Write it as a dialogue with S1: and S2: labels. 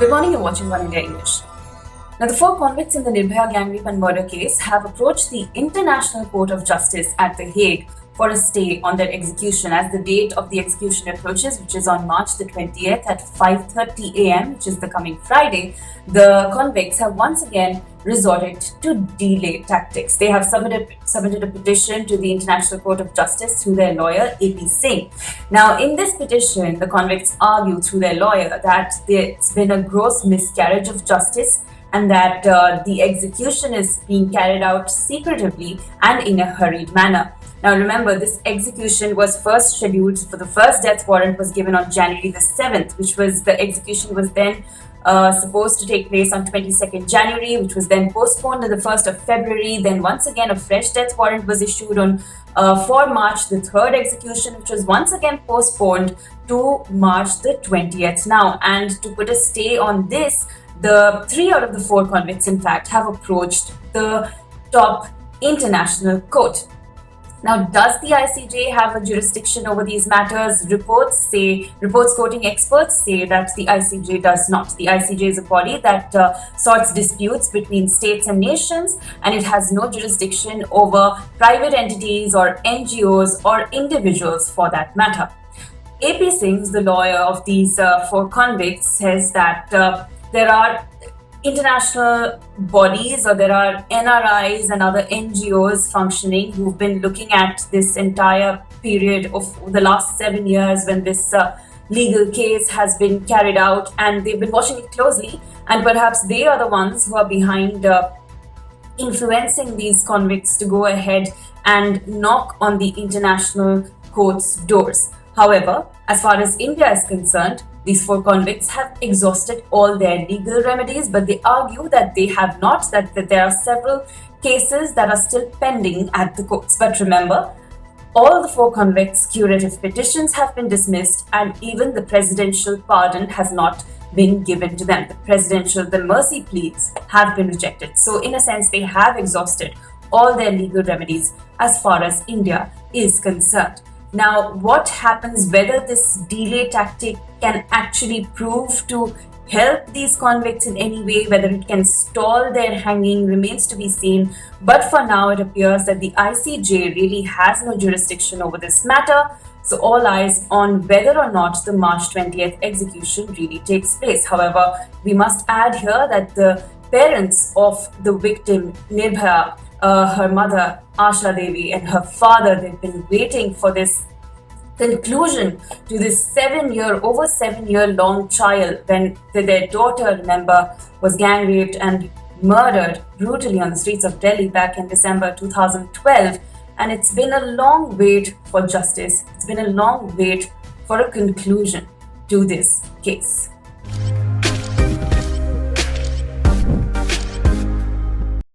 S1: Good morning, you're watching One India English. Now, the four convicts in the Nirbhaya gang rape and murder case have approached the International Court of Justice at The Hague for a stay on their execution as the date of the execution approaches, which is on March the 20th at 5:30 a.m., which is the coming Friday. The convicts have once again resorted to delay tactics. They have submitted a petition to the International Court of Justice through their lawyer, AP Singh. Now, in this petition, the convicts argue through their lawyer that there's been a gross miscarriage of justice and that the execution is being carried out secretively and in a hurried manner. Now remember, this execution was first scheduled for the first death warrant was given on January the 7th, which was the execution was then supposed to take place on 22nd January, which was then postponed to the 1st of February. Then once again, a fresh death warrant was issued on for March the 3rd execution, which was once again postponed to March the 20th now. And to put a stay on this, the 3 out of the 4 convicts, in fact, have approached the top international court. Now, does the ICJ have a jurisdiction over these matters? Reports quoting experts say that the ICJ does not. The ICJ is a body that sorts disputes between states and nations, and it has no jurisdiction over private entities or NGOs or individuals for that matter. AP Singh, the lawyer of these 4 convicts, says that there are international bodies or there are NRIs and other NGOs functioning who've been looking at this entire period of the last 7 years when this legal case has been carried out, and they've been watching it closely, and perhaps they are the ones who are behind influencing these convicts to go ahead and knock on the international court's doors. However, as far as India is concerned, these 4 convicts have exhausted all their legal remedies, but they argue that they have not, that there are several cases that are still pending at the courts. But remember, all the 4 convicts' curative petitions have been dismissed, and even the presidential pardon has not been given to them. The mercy pleas have been rejected. So in a sense, they have exhausted all their legal remedies as far as India is concerned. Now, what happens, whether this delay tactic can actually prove to help these convicts in any way, whether it can stall their hanging, remains to be seen. But for now, it appears that the ICJ really has no jurisdiction over this matter. So all eyes on whether or not the March 20th execution really takes place. However, we must add here that the parents of the victim, Nirbhaya, her mother, Asha Devi, and her father, they've been waiting for this conclusion to this over 7 year long trial when their daughter, remember, was gang raped and murdered brutally on the streets of Delhi back in December 2012. And it's been a long wait for justice. It's been a long wait for a conclusion to this case.